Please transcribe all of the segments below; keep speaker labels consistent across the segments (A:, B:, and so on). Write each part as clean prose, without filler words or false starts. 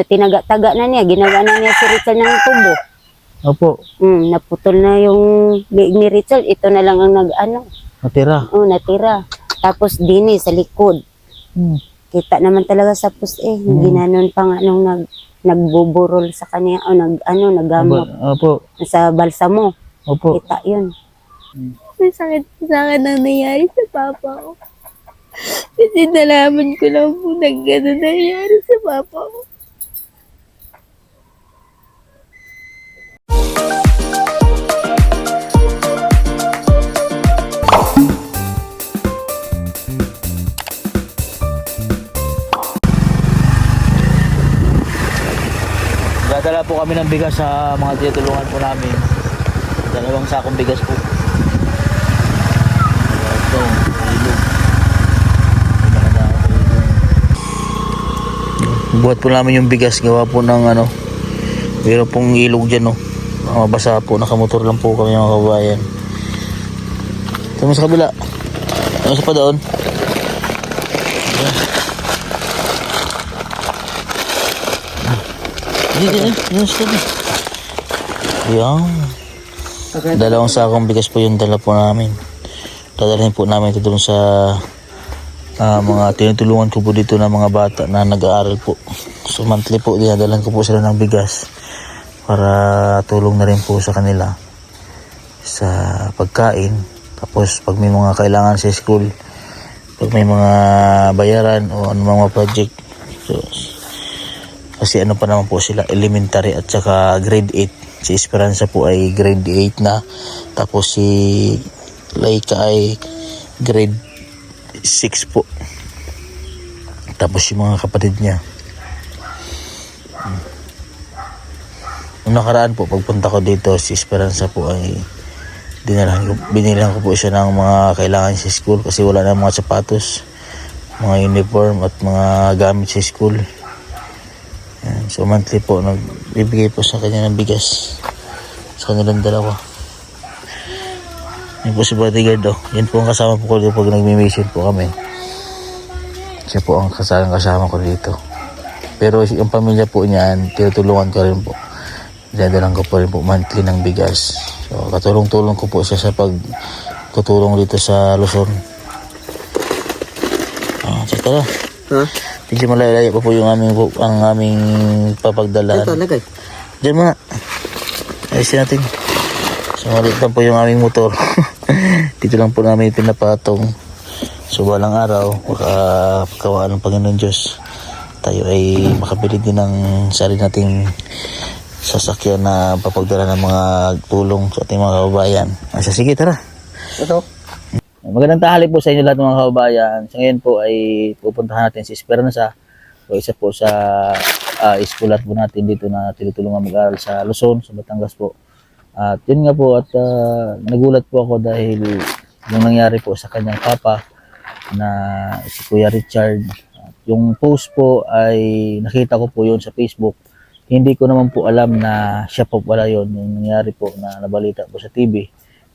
A: tinaga-taga na niya. Ginawa na niya si Richard ng tubo.
B: Opo.
A: Naputol na yung liig ni Richard. Ito na lang ang
B: Natira.
A: natira. Tapos dini sa likod. Kita naman talaga sa ginanon pa nga nung nagbuburol sa kanya o naggamot
B: Opo.
A: sa balsamo.
B: Opo.
A: Kita yun.
C: May sakit sa akin ang nangyari sa papa ko. Kasi nalaman ko lang po na gano'n nangyari sa papa ko.
B: Dadala po kami ng bigas sa mga tinutulungan po namin. 2 sakong bigas po. Ito, ilog. Buhat po namin yung bigas, gawa po ng meron pong ilog dyan, no. Mabasa po, nakamotor lang po kami mga kabayan. Ito sa kabila. Ano sa pa doon? Yan. 2 sakong bigas po yung dala po namin. Dadalhin po namin ito doon sa mga tinutulungan ko po dito na mga bata na nag-aaral po. So monthly po dinadalan ko po sila ng bigas para tulong na rin po sa kanila sa pagkain. Tapos pag may mga kailangan sa school, pag may mga bayaran o mga project, so, kasi pa naman po sila, elementary at saka grade 8. Si Esperanza po ay grade 8 na. Tapos si Laika ay grade 6 po. Tapos yung mga kapatid niya. Noong nakaraan po, pagpunta ko dito, si Esperanza po ay binilang ko po siya ng mga kailangan sa school kasi wala na mga sapatos, mga uniform at mga gamit sa school. Yan. So monthly po nagbibigay po sa kanya ng bigas sa kanilang dalawa. Yan po si bodyguard Yan po ang kasama po ko dito pag nagmi-mission po kami. Siya po ang kasama ko dito. Pero yung pamilya po niyan, tinutulungan ko rin po. Dadalang ko po rin po monthly ng bigas. So katulong-tulong ko po siya sa pagtutulong dito sa Luzon. So tara. Medyo malaya pa po yung aming papagdalaan.
D: Ito, lagay.
B: Diyan muna. Ayusin natin. So maliit lang po yung aming motor. Dito lang po namin pinapatong. So balang araw, pagkawaan ng Panginoon Diyos, tayo ay makabili din ng sarili nating sasakyan na papagdala ng mga tulong sa ating mga kababayan. Sige, tara.
D: Ito.
B: Magandang tanghali po sa inyo lahat mga kababayan. Sa ngayon po ay pupuntahan natin si Esperanza. O isa po sa eskulat po natin dito na tinutulungan mag-aral sa Luzon, sa Batangas po. At yun nga po at nagulat po ako dahil yung nangyari po sa kanyang papa na si Kuya Richard. Yung post po ay nakita ko po yun sa Facebook. Hindi ko naman po alam na siya po pala yun. Yung nangyari po na nabalita po sa TV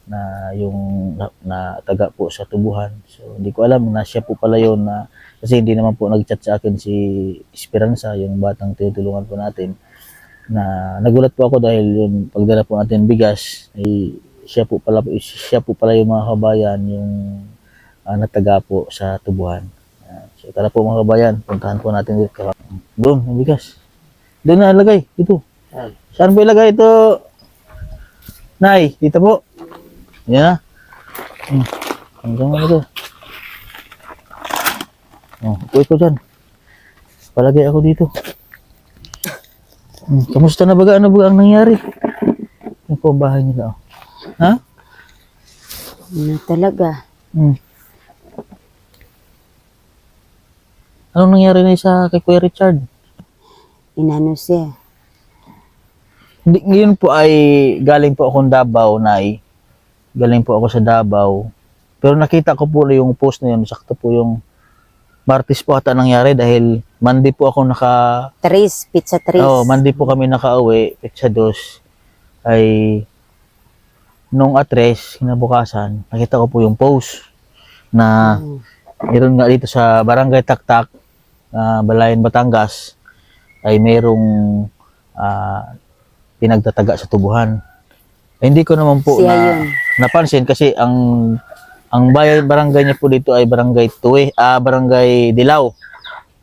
B: na yung na taga po sa tubuhan. So hindi ko alam na siya po pala yun na kasi hindi naman po nag-chat sa akin si Esperanza, yung batang tinutulungan po natin. Na nagulat po ako dahil yung pagdala po natin bigas ay siya po pala yung mga kabayan yung nataga po sa tubuhan. So tara po mga kabayan, puntahan po natin dito. Doon, yung bigas. Doon na ilagay, dito. Saan po ilagay ito? Nay, dito po. Yan na. Hanggang mo ito. Uwi ko dyan. Palagay ako dito. Kamusta na baga? Ano ba ang nangyari? Yan po ang bahay nila. Ha?
A: Ano talaga?
B: Anong nangyari na isa kay Kuya Richard?
A: Inano siya.
B: Ngayon po ay galing po akong Davao, Nay. Galing po ako sa Davao. Pero nakita ko po yung post na yun. Sakto po yung Martes po ata nangyari dahil Monday po ako
A: Pizza Tris.
B: Monday po kami nakauwi, Pizza 2. Ay nung atres, kinabukasan, nakita ko po yung post na meron nga dito sa Barangay Taktak, Balayan, Batangas. ay mayroong pinagtataga sa tubuhan. Hindi ko naman po
A: Siya yun.
B: napansin kasi ang barangay niya po dito ay barangay Tuwe, barangay Dilaw.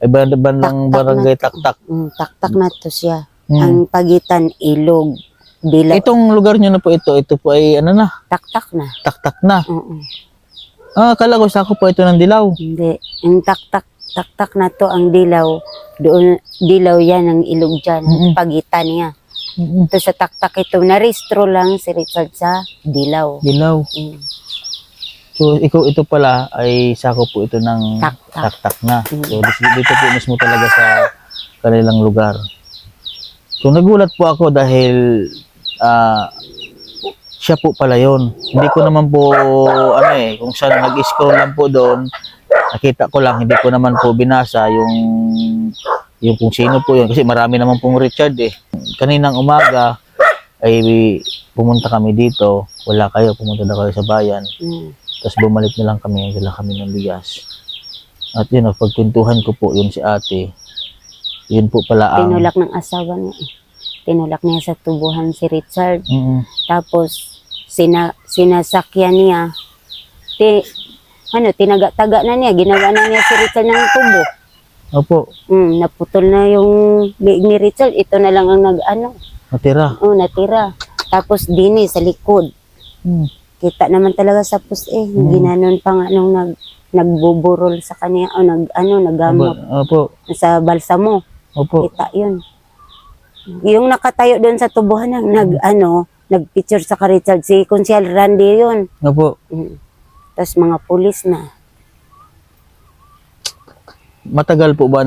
B: Ay bandang barangay Taktak.
A: Taktak na to siya.
B: Mm.
A: Ang pagitan ilog, Dilaw.
B: Itong lugar niyo na po ito po ay ano na,
A: Taktak na.
B: Taktak na.
A: Oo.
B: Akala ko sako po ito ng Dilaw.
A: Hindi. Ang taktak na to ang Dilaw. Doon, Dilaw yan ang ilog dyan.
B: Mm-mm.
A: Pagitan niya.
B: Mm-mm.
A: Ito sa taktak ito. Naristro lang si Richard sa Dilaw.
B: Dilaw.
A: Mm.
B: So ito pala ay sako po ito ng
A: Taktak.
B: Taktak na.
A: Mm.
B: So dito po mismo talaga sa kanilang lugar. So nagulat po ako dahil siya po pala yon. Hindi ko naman po kung saan nag-scroll lang po doon, nakita ko lang, hindi ko naman po binasa yung kung sino po yun kasi marami naman pong Richard eh. Kaninang umaga ay pumunta kami dito, wala kayo, pumunta na kayo sa bayan.
A: Mm.
B: Tapos bumalik na lang kami, dala kami ng bigas. At yun, pagkwentuhan ko po yun si ate, yun po pala ang...
A: Tinulak ng asawa niya. Tinulak niya sa tubuhan si Richard.
B: Mm-mm.
A: Tapos, sinasakyan niya. Tinaga-taga na niya. Ginawa na niya si Richard ng tubo.
B: Opo,
A: Naputol na yung liig ni Richard. Ito na lang ang
B: natira.
A: natira. Tapos dini sa likod.
B: Mm.
A: Kita naman talaga sa ginanon pa nga nung nagbuburol sa kanya o nagamot
B: Opo,
A: sa balsamo.
B: opo.
A: Kita yun. Yung nakatayo doon sa tubuhan nagpicture sa Richard si Consial Randy yun.
B: Opo.
A: Tapos mga pulis na.
B: Matagal po ba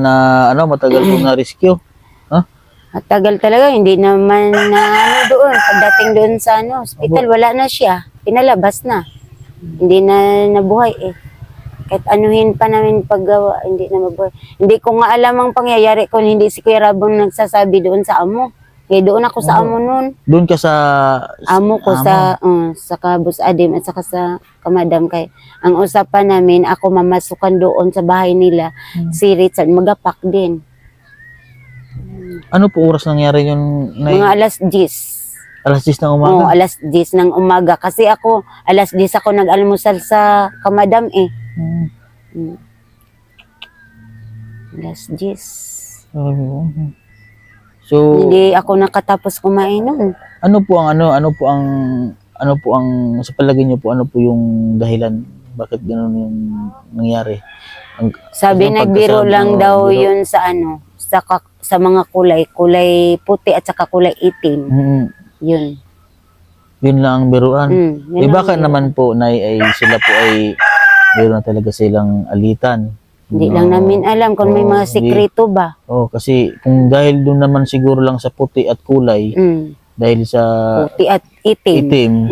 B: matagal po na rescue?
A: At tagal talaga, hindi naman doon. Pagdating doon sa hospital, wala na siya. Pinalabas na. Hindi na nabuhay eh. Kahit anuhin pa namin paggawa, hindi na mabuhay. Hindi ko nga alam ang pangyayari kung hindi si Kuya Rabon nagsasabi doon sa amo. Kaya doon ako sa amo noon.
B: Doon ka sa...
A: Amo ko sa Kabus Adim at saka sa Kamadam. Kay ang usapan namin, ako mamasukan doon sa bahay nila. Si Richard magapak din.
B: Ano po oras nangyari yun?
A: Mga alas 10.
B: Alas 10 ng
A: Oo,
B: umaga?
A: alas 10 ng umaga. Kasi ako, alas 10 ako nag-almusal sa Kamadam eh.
B: Mm.
A: Alas 10.
B: So,
A: Hindi ako nakatapos kumain noon.
B: ano po ang sa palagay niyo po ano po yung dahilan bakit gano'n yung nangyari?
A: Sabi
B: Ang
A: nagbiro
B: pagkasabi
A: lang
B: mo,
A: daw
B: biro.
A: yun sa mga kulay puti at saka kulay itim. Yun.
B: Yun lang ang biruan.
A: Yun lang
B: Baka
A: yun.
B: naman po sila po ay meron na talaga silang alitan.
A: Hindi lang namin alam kung may mga sikreto ba.
B: Kasi kung dahil doon naman siguro lang sa puti at kulay, dahil sa
A: Puti at itim.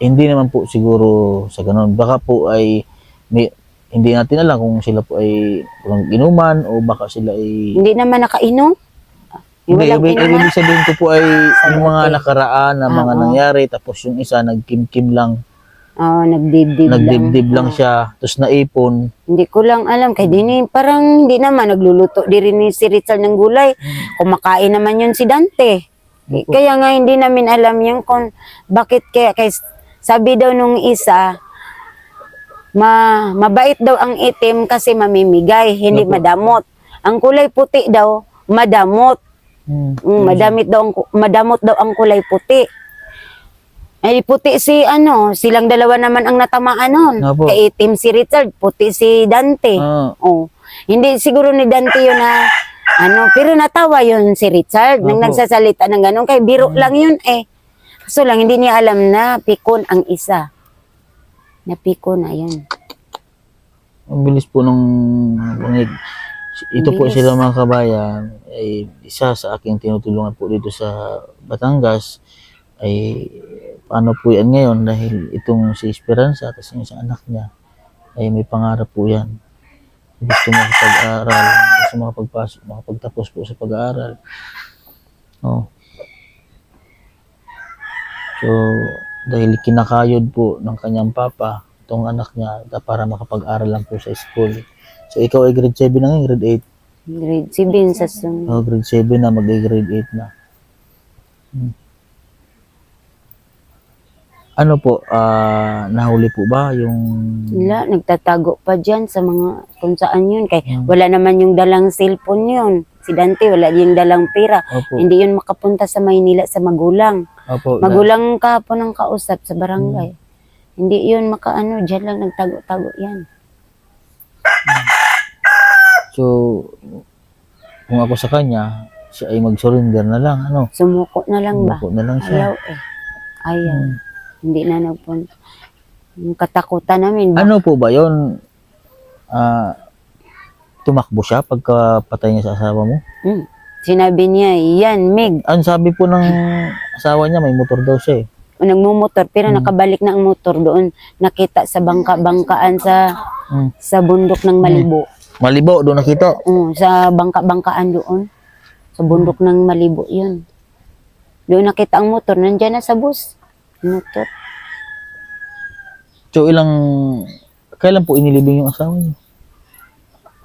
B: hindi naman po siguro sa ganun. Baka po ay hindi natin alam kung sila po ay inuman o baka sila ay...
A: Hindi naman nakainom. Yung
B: Hindi,
A: walang inuman.
B: ibig sabihin ko po ay yung mga
A: Sayote.
B: nakaraan na mga
A: Oo.
B: nangyari tapos yung isa nagkim-kim lang,
A: Oo, nagdibdib
B: lang siya, tapos naipon.
A: Hindi ko lang alam. Kaya parang hindi naman nagluluto. Di rin ni si Richard ng gulay. Kumakain naman yun si Dante. Kaya nga hindi namin alam yan kung bakit kaya sabi daw nung isa, mabait daw ang itim kasi mamimigay, hindi
B: Opo.
A: madamot. Ang kulay puti daw, madamot. Madamot daw ang kulay puti. Ay puti silang dalawa naman ang natamaan nun.
B: Opo.
A: Kay itim si Richard, puti si Dante. Oh. Hindi siguro ni Dante yun na pero natawa yun si Richard nang
B: Opo.
A: nagsasalita ng ganun. Kay biro lang yun eh. So lang hindi niya alam na pikon ang isa. Napikon na yun.
B: Ang bilis po nung ito po
A: bilis.
B: sila mga kabayan ay isa sa aking tinutulungan po dito sa Batangas ay paano po yan ngayon dahil itong si Esperanza at yung isang anak niya ay may pangarap po yan. Gusto makapag-aral, gusto makapagtapos po sa pag-aaral. So, dahil kinakayod po ng kanyang papa, itong anak niya para makapag-aral lang po sa school. So, ikaw ay grade 7 na ngayon, grade
A: Grade 7 sa sunod.
B: Grade 7 na, mag-grade 8 na. Ano po, nahuli po ba yung...
A: Wala, nagtatago pa dyan sa mga kung saan yun. Kaya wala naman yung dalang cellphone yun. Si Dante, wala yung dalang pera.
B: Opo,
A: Hindi yun makapunta sa Maynila sa magulang.
B: opo.
A: Magulang kahapon ang kausap sa barangay. Hindi yun makaano, dyan lang nagtago-tago yan.
B: So, kung ako sa kanya, siya ay mag-surrender na lang, ano?
A: Sumuko na lang ba?
B: Umupo na lang siya.
A: Ayaw eh. Ayaw. Hindi na nagpunta. Yung katakutan namin.
B: Ano po ba yun? Tumakbo siya pagka patay niya sa asawa mo?
A: Sinabi niya, yan, Meg.
B: Ang sabi po ng asawa niya, may motor daw siya eh.
A: Nagmumotor, pero nakabalik na ang motor doon. Nakita sa bangka-bangkaan sa bundok ng Malibo.
B: Malibo, doon nakita.
A: Sa bangka-bangkaan doon. Sa bundok ng Malibo, yun. Doon nakita ang motor, nandyan na sa bus. Motor.
B: So, kailan po inilibing yung asawa niyo?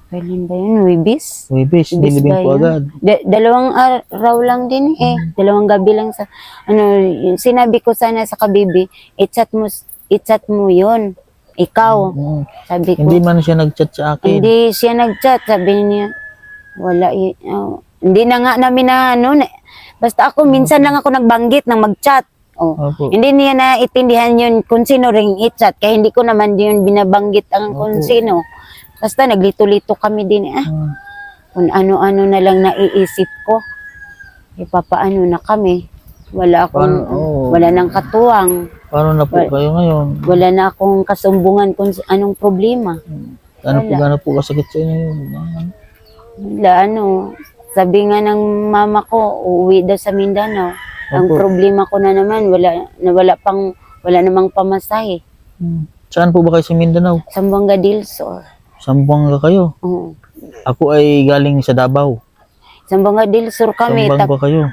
A: Kailan ba yun? Wibis?
B: Wibis,
A: Wibis
B: inilibing
A: ba
B: po
A: yun?
B: agad.
A: Dalawang araw lang din eh. Dalawang gabi lang sa, yung sinabi ko sana sa kabibi, i-chat mo yun. Ikaw. Sabi ko,
B: Hindi man siya nag-chat sa akin.
A: hindi siya nag-chat. Sabi niya, wala, hindi na nga namin basta ako, minsan lang ako nagbanggit ng mag-chat.
B: Opo.
A: Hindi niya naintindihan yun kung sino ring i-chat. Kaya hindi ko naman yun binabanggit ang kung sino. Basta naglito-lito kami din. Kung ano-ano na lang naiisip ko. Ipapaano na kami. Wala nang katuwang.
B: Paano na po kayo ngayon?
A: Wala na akong kasumbungan kung anong problema.
B: Gano'n po kasakit sa inyo yun?
A: Wala, sabi nga ng mama ko, uuwi daw sa Mindanao. Ang
B: Opo.
A: problema ko na naman, wala namang pamasahe.
B: Saan po ba kayo sa Mindanao?
A: Sambuanga del Sur.
B: Sambuanga kayo?
A: Oo.
B: Ako ay galing sa Davao.
A: Sambuanga del Sur kami.
B: Sambuanga kayo?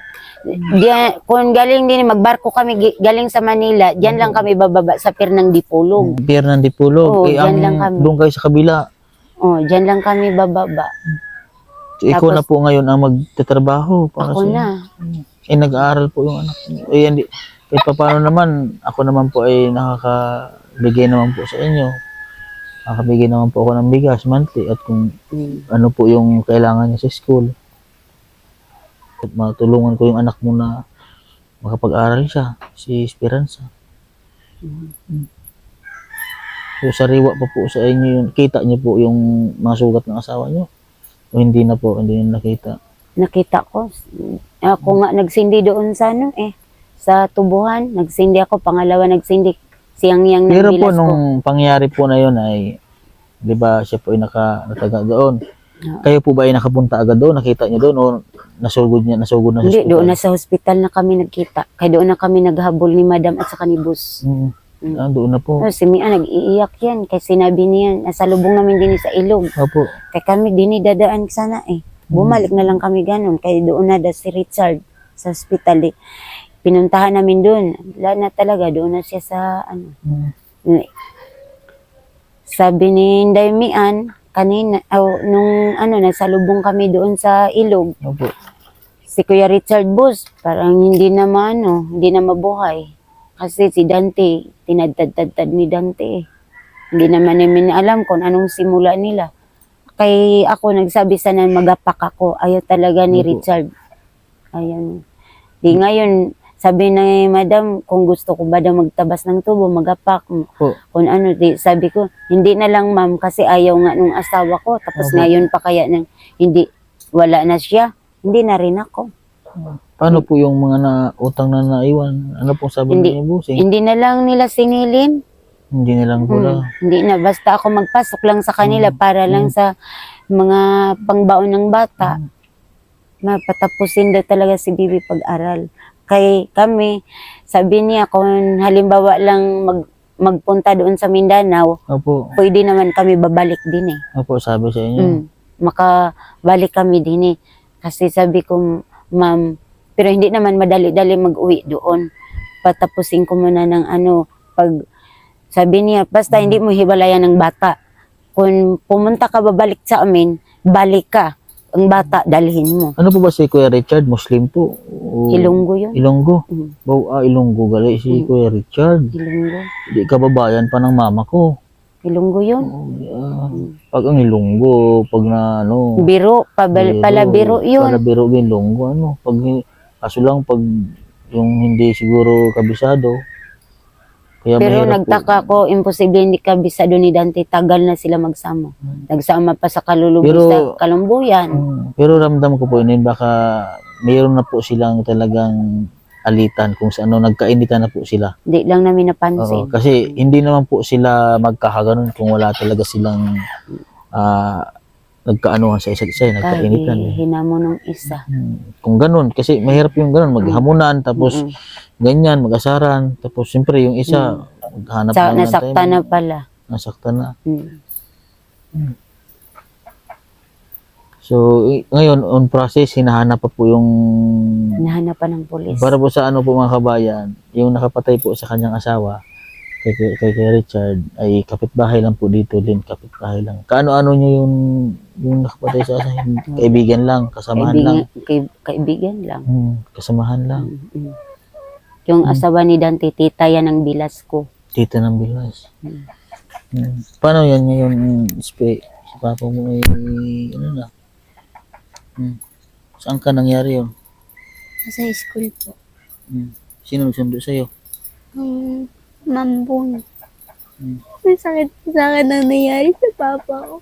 A: Kung galing din, magbarko kami galing sa Manila, diyan lang kami bababa sa Pier ng Dipolog.
B: Pier ng Dipolog.
A: Oo, dyan lang kami.
B: Doon kayo sa kabila.
A: Diyan lang kami bababa.
B: So, ikaw na po ngayon ang magtatrabaho. Para
A: Ako
B: sa
A: na.
B: nag-aaral po yung anak niyo. Hindi. Kahit paano naman, ako naman po ay nakakabigay naman po sa inyo. Nakakabigay naman po ako ng bigas monthly at kung ano po yung kailangan niya sa school. At matulungan ko yung anak mo na makapag-aral siya, si Esperanza. So, sariwa pa po sa inyo yun. Kita niyo po yung mga sugat ng asawa niyo? O hindi na po, hindi na nakita?
A: Nakita ko. Ako nga nagsindi doon sa sa tubuhan. Nagsindi ako, pangalawa nagsindi. Siyang-yang ng
B: Pero po,
A: bilas ko.
B: nung pangyari po na yun ay, di ba, siya po ay nataga doon. Kayo po ba ay nakapunta agad doon? Nakita niyo doon o nasugod na sa
A: Hindi,
B: hospital?
A: doon na sa hospital na kami nagkita. Kaya doon na kami naghabol ni madam at saka ni boss.
B: Doon na po.
A: Si Mia nag-iiyak yan. Kaya sinabi niya, nasa lubong namin din sa ilog.
B: Opo.
A: Kaya kami dinidadaan sana Bumalik na lang kami ganun. Kaya doon na si Richard sa hospital. Pinuntahan namin doon. Wala na talaga. Doon na siya sa Sabi ni Inday Mian, kanina, nung nasalubong kami doon sa ilog.
B: Opo.
A: Si Kuya Richard Bus, parang hindi na mabuhay. Kasi si Dante, tinadtad ni Dante. Hindi naman namin alam kung anong simula nila. Kay ako nagsabi sana magapak ako. Ayaw talaga ni Richard. Ayan. Di ngayon, sabi ni madam, kung gusto ko ba daw magtabas ng tubo, magapak. Kung sabi ko, hindi na lang ma'am, kasi ayaw nga nung asawa ko. Tapos ngayon pa kaya wala na siya. Hindi na rin ako.
B: Paano po yung mga utang na naiwan? Ano pong sabi niyo, Busing?
A: Hindi na lang nila singilin.
B: Hindi na lang po lang.
A: Hindi na. Basta ako magpasok lang sa kanila para lang sa mga pangbaon ng bata. Mapatapusin daw talaga si Bibi pag-aral. Kay kami, sabi niya kung halimbawa lang magpunta doon sa Mindanao,
B: Opo.
A: pwede naman kami babalik din
B: Opo, sabi sa inyo.
A: Makabalik kami din Kasi sabi ko, ma'am, pero hindi naman madali-dali mag-uwi doon. Patapusin ko muna ng sabi niya, basta hindi mo hibalayan ng bata. Kung pumunta ka babalik sa amin, balik ka. ang bata dalhin mo.
B: Ano po ba si Kuya Richard? Muslim po? O
A: Ilonggo yun.
B: Ilonggo?
A: Mm.
B: Ilonggo gali si Kuya Richard.
A: Ilonggo.
B: Hindi kababayan pa ng mama ko.
A: Ilonggo yun.
B: Pag ang Ilonggo, pag na ano,
A: Biro, palabiro yun.
B: palabiro yung Ilonggo, ano. Kaso lang pag yung hindi siguro kabisado, kaya
A: Pero
B: mahirap
A: nagtaka ko, imposible hindi kabisado ni Dante, tagal na sila magsama. Nagsama pa sa kalulubo
B: Pero-
A: sa Kalumbuyan.
B: Pero ramdam ko po yun, baka mayroon na po silang talagang alitan kung sa ano, nagkainitan na po sila.
A: Hindi lang namin
B: Oo,
A: napansin.
B: kasi hindi naman po sila magkakaganon kung wala talaga silang nagkaanuhan sa isa't isa, nagkainitan.
A: Kahit hinamo nung isa.
B: Kung ganun, kasi mahirap yung ganun, maghamunan, tapos ganyan, mag-asaran, tapos siyempre yung isa, maghanap lang ng
A: Nasakta
B: time.
A: na pala.
B: Nasakta na.
A: Mm.
B: So, ngayon, on process, hinahanap pa po yung,
A: Nahanapan ng polis.
B: para po sa ano po mga kabayan, yung nakapatay po sa kanyang asawa, kay Richard, ay kapitbahay lang po dito din, kapitbahay lang. Kaano-ano niyo yung nakapatay sa asawa, kaibigan lang, kasamahan lang.
A: Kaibigan lang.
B: Kasamahan lang.
A: Mm. Yung asawa ni Dante, tita yan ng bilas ko.
B: Tita ng Bilas. Paano yan yung si papa mo ay, ano na? Saan ka nangyari yun?
C: Sa school po.
B: Sino nagsundo sa'yo?
C: Mambong. May sakit po sa akin ang nangyari sa papa ko.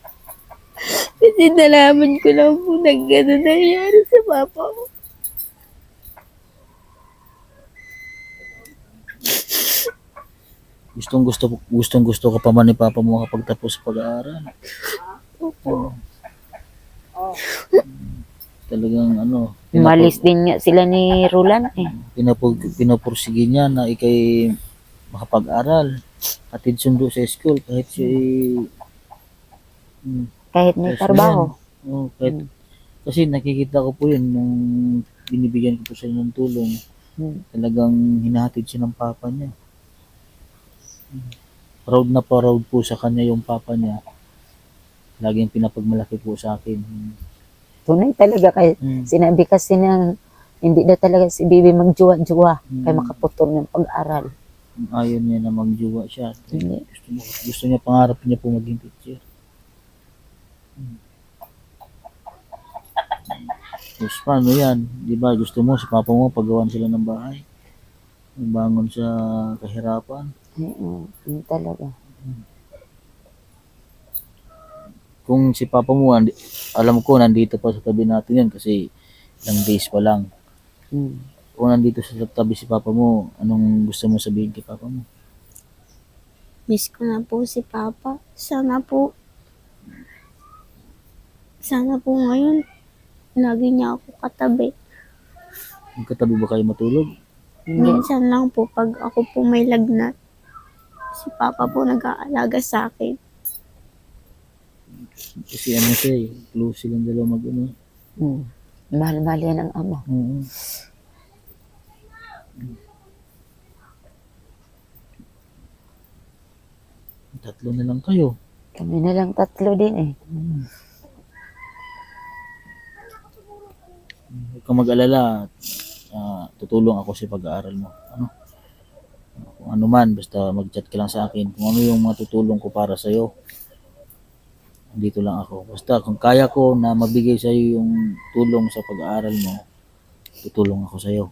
C: Kasi nalaman ko lang po na gano'n nangyari sa papa ko.
B: Gustong gusto ka pa man ni papa mo kapag tapos sa pag-aaral.
C: Opo.
B: Talagang ano,
A: Umalis din nga sila ni Roland eh.
B: pinapursige niya na ikay makapag-aral. Atid sundo sa school kahit siya
A: Kahit may
B: Yes,
A: trabaho.
B: kasi nakikita ko po yun nung binibigyan ko po siya ng tulong. Talagang hinahatid siya ng papa niya. Proud na proud po sa kanya yung papa niya. Laging pinapagmalaki po sa akin.
A: Tunay talaga kay sinabi kasi na hindi na talaga si Bibi magjuwa-juwa kay makaputol ng pag-aral.
B: Ayaw niya na magjuwa siya.
A: Hindi.
B: Gusto niya, pangarap niya po maging teacher. Tapos paano yan? Di ba gusto mo si papa mo paggawan sila ng bahay? Bangon sa kahirapan.
A: Hindi talaga.
B: Kung si papa mo, alam ko nandito pa sa tabi natin yan kasi ilang days pa lang. Kung nandito sa tabi si papa mo, anong gusto mo sabihin kay papa mo?
C: Miss ko na po si papa. Sana po ngayon lagi niya ako katabi.
B: Magkatabi ba kayo matulog?
C: Minsan lang po pag ako po may lagnat. Si papa po nag-aalaga sa akin.
B: Kasi ano siya close silang dalawa mag-ano.
A: Mahal-mahal yan ang ama.
B: Tatlo na lang kayo.
A: Kami na lang tatlo din eh.
B: Huwag kang mag-alala. Tutulong ako sa pag-aaral mo. Kung ano man, basta mag-chat ka lang sa akin. Kung ano yung matutulong ko para sa'yo. Dito lang ako. Basta kung kaya ko na mabigay sa'yo yung tulong sa pag-aaral mo, tutulong ako sa'yo.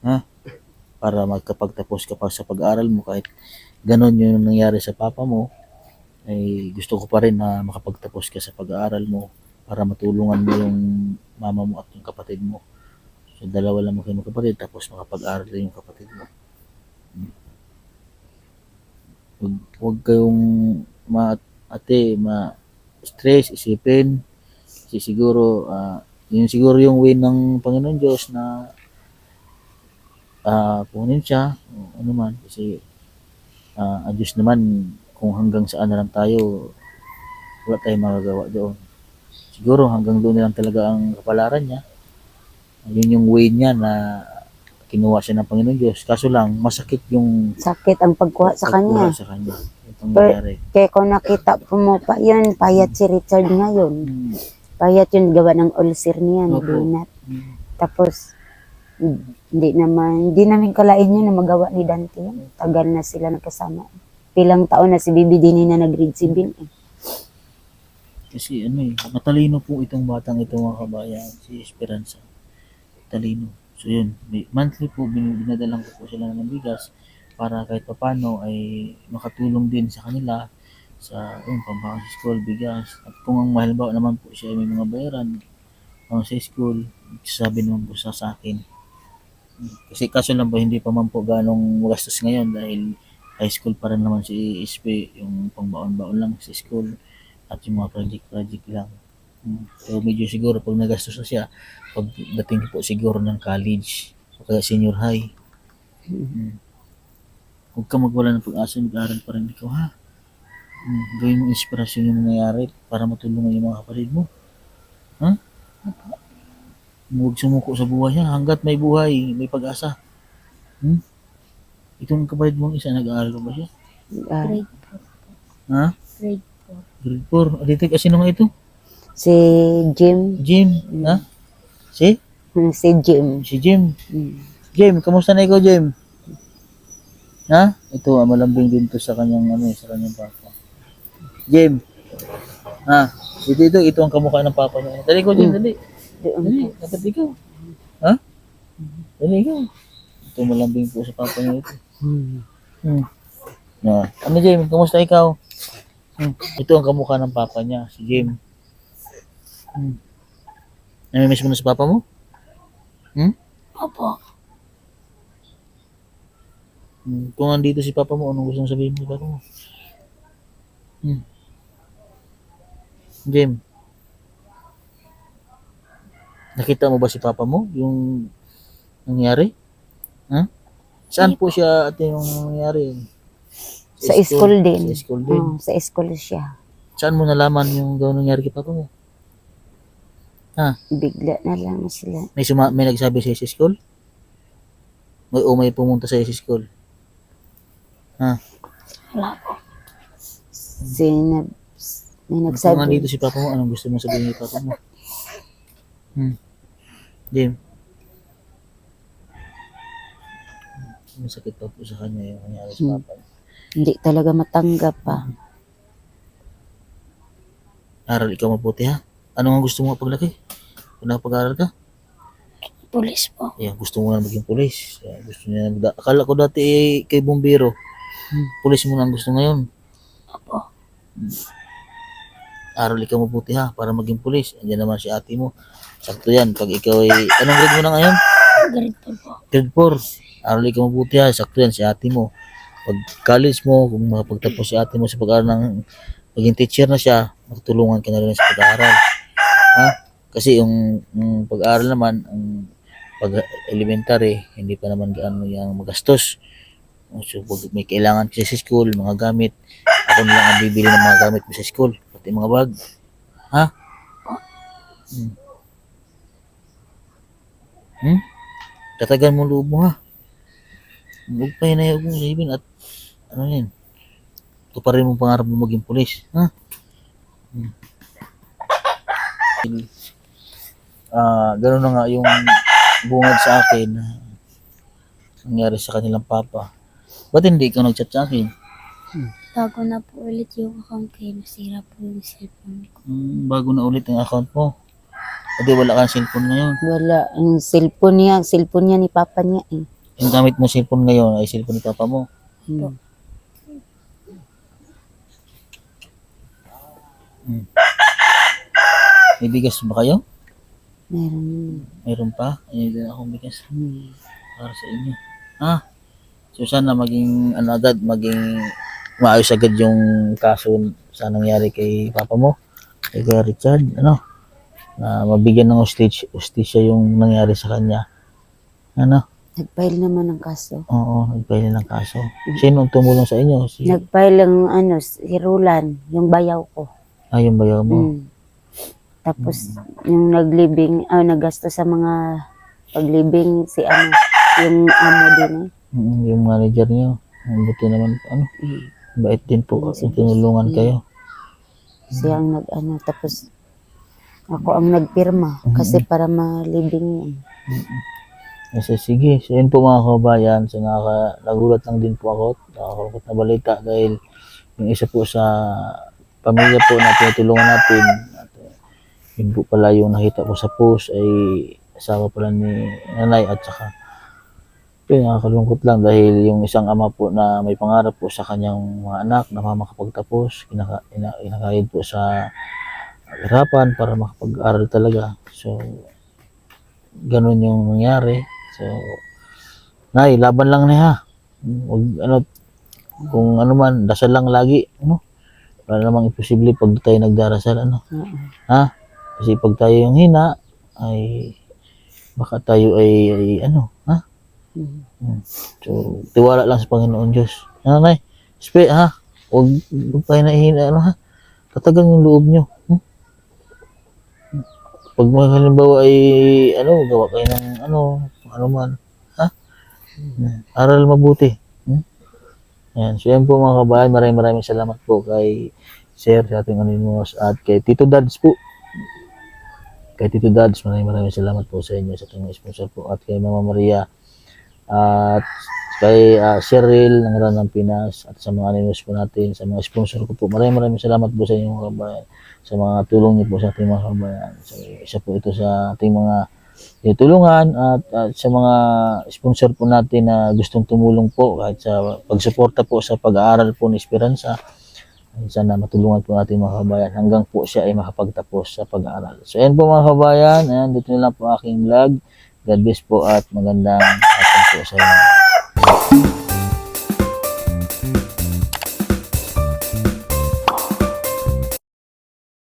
B: Ha? Para magkapagtapos ka pa sa pag-aaral mo, kahit ganon yung nangyari sa papa mo, ay gusto ko pa rin na makapagtapos ka sa pag-aaral mo para matulungan mo yung mama mo at yung kapatid mo. So, dalawa lang kayo magkapatid, tapos makapag-aaral din yung kapatid mo. Huwag kayong stress, isipin. Kasi siguro, yun siguro yung way ng Panginoon Diyos na punin siya, o ano man. Kasi, ang Diyos naman, kung hanggang saan na lang tayo, wala tayong magagawa doon. Siguro hanggang doon na lang talaga ang kapalaran niya. Yun yung way niya na kinuha siya ng Panginoon Diyos. Kaso lang, masakit yung
A: Sakit ang pagkuha sa kanya.
B: sa kanya. Itong nangyari.
A: Kaya kung nakita po mo pa yun, payat si Richard ngayon. Payat yun, gawa ng ulcer niya,
B: Opo.
A: nabinat. Tapos, hindi namin kalain yun na magawa ni Dante yun. Tagal na sila nagkasama. Pilang taon na si Bibi Dini na nag-grade 7 eh.
B: Kasi matalino po itong batang ito mga kabayan, si Esperanza. Talino. So yun, monthly po binadalang ko po sila ng bigas para kahit papano ay makatulong din sa kanila sa pambaon sa school, bigas. At kung ang halimbawa naman po siya ay may mga bayaran sa school, sabi naman po sa akin. Kasi kaso lang po hindi pa man po ganong magastos ngayon dahil high school pa rin naman si SP, yung pangbaon-baon lang sa school at yung mga project lang. So medyo siguro pag nagastos na siya, pagdating po siguro ng college o kaya senior high, huwag ka magwala ng pag-asa, mag-aaral pa rin ikaw ha. Gawin mo inspirasyon yung nangyayari para matulungan yung mga kapatid mo. Ha? Huwag sumuko sa buhay ha. Hanggat may buhay, may pag-asa. Itong kapatid mong isa, nag-aaral pa ba siya?
C: Grade
B: Ha?
C: 4. Grade 4.
B: Grade 4. Adito kasi nung ito?
A: Si Jim.
B: Jim. Ha? Si?
A: Si Jim.
B: Si Jim.
A: Mm.
B: Jim, kamusta na ikaw, Jim? Ha? Ito, malambing din to sa kanyang, sa kanyang papa. Jim. Ha? Ito ang kamukha ng papa niya. Dali ko, Jim, dali. Dali, dapat ikaw. Ha? Dali ikaw. Ito, malambing po sa papa niya ito. Ano, Jim, kamusta ikaw? Ito ang kamukha ng papa niya, si Jim. Namimiss mo na sa papa mo?
C: Opo.
B: Kung andito si papa mo, anong gusto mong sabihin mo sa papa mo? Jim, nakita mo ba si papa mo? Yung nangyari? Ha? Saan po siya at yung nangyari?
A: Sa school din.
B: Sa school din.
A: Sa school siya.
B: Saan mo nalaman yung gano'n nangyari kay papa mo?
A: Bigla na lang sila.
B: May nagsabi sa'yo sa school? May pumunta sa'yo sa school?
C: Wala po.
A: May
B: Kung
A: nagsabi.
B: andito si papa mo, anong gusto mo sabihin kay papa mo? Jim. Masakit pa po sa kanya yung nangyari sa papa.
A: Hindi talaga matanggap pa.
B: Aral ikaw mabuti ha? Ano ang gusto mo paglaki? Kung nakapag-aral ka?
C: Pulis po.
B: Ayan, gusto mo na maging pulis. Gusto niya akala ko dati kay bumbero. Pulis mo na ang gusto ngayon.
C: Opo.
B: Aral ikaw mabuti ha para maging pulis. Andiyan naman si ate mo. Sakto yan. Pag ikaw ay... Anong grade mo na ngayon?
C: Grade 4 po.
B: Grade 4. Aral ikaw mabuti ha. Sakto yan si ate mo. Pag college mo, kung makapagtapos si ate mo sa pag-aaral ng maging teacher na siya, matutulungan ka na rin sa pag-aaral. Ha? Kasi yung pag-aaral naman, ang pag-elementary, hindi pa naman gaano yung magastos. So, pag may kailangan kasi sa school, mga gamit, ako na lang ang bibili ng mga gamit mo sa school, pati mga bag. Ha? Tatagan mo loob mo ha. Huwag pa hinayag mong sabihin at ano yan, tuparin mo pangarap mo maging pulis. Ha? Gano'n na nga yung bungad sa akin na nangyari sa kanilang papa. Ba't hindi ikaw nag-chat sa akin?
C: Bago na po ulit yung account kayo. Nasira po yung cellphone ko.
B: Bago na ulit ang account mo. Hindi wala kang cellphone ngayon.
A: Wala. Ang cellphone niya ni papa niya eh.
B: Yung gamit mo cellphone ngayon ay cellphone ni papa mo. May bigas ba kayo?
A: Meron.
B: Mayroon pa? Ay, din akong bigas. Para sa inyo. So sana maging agad, maging maayos agad yung kaso sa nangyari kay papa mo, kay Kuya Richard, na mabigyan ng hostisya yung nangyari sa kanya.
A: Nag-file naman ng kaso.
B: Oo, nagpahili ng kaso. Sino ang tumulong sa inyo?
A: Nag-file ng si Rulan, yung bayaw ko.
B: Yung bayaw mo.
A: Tapos, yung naglibing, nagasto sa mga paglibing yung amo din eh.
B: Yung manager niyo. Buti naman, bait din po. Tinulungan kayo.
A: Siya ang tapos, Ako ang nagpirma kasi para malibing yan.
B: Kasi sige, so yun po mga kabayan, so nagulat lang din po ako, nakakalungkot na balita dahil yung isa po sa pamilya po na tinutulungan natin, at yun po pala yung nakita ko sa post ay asawa pala ni nanay at saka yun, nakakalungkot lang dahil yung isang ama po na may pangarap po sa kanyang mga anak na makapagtapos, kinakayod po sa hirapan para makapag-aral talaga. So, ganun yung nangyari. So, nay, laban lang na ha. Huwag, ano, kung ano man, dasal lang lagi, ano? Wala namang imposible pag tayo nagdarasal, ano? Ha? Kasi pag tayo yung hina, ay baka tayo ay ano, ha? So, tiwala lang sa Panginoon Diyos. Ano, nay? Ha? Huwag tayo nahihina, ano, ha? Tatagan yung loob nyo. Pag halimbawa ay, ano, gawa kayo ng, ano man, ha? Aral mabuti. Yan. So, yan po mga kabayan. Maraming salamat po kay Sir, sa ating Anonymous, at kay Tito Dads po. Kay Tito Dads, maraming salamat po sa inyo, sa ating sponsor po, at kay Mama Maria, at kay Cheryl ng Ranang Pinas, at sa mga Anonymous po natin, sa mga sponsor ko po. Maraming salamat po sa inyo mga kabayan, sa mga tulong niyo po sa ating mga kabayan. So, isa po ito sa ating mga tulungan at sa mga sponsor po natin na gustong tumulong po kahit sa pagsuporta po sa pag-aaral po ni Esperanza. Sana matulungan po natin mga kabayan hanggang po siya ay makapagtapos sa pag-aaral. So ayan po mga kabayan, ayan, dito na lang po aking vlog. God bless po at magandang hapon po sa inyo.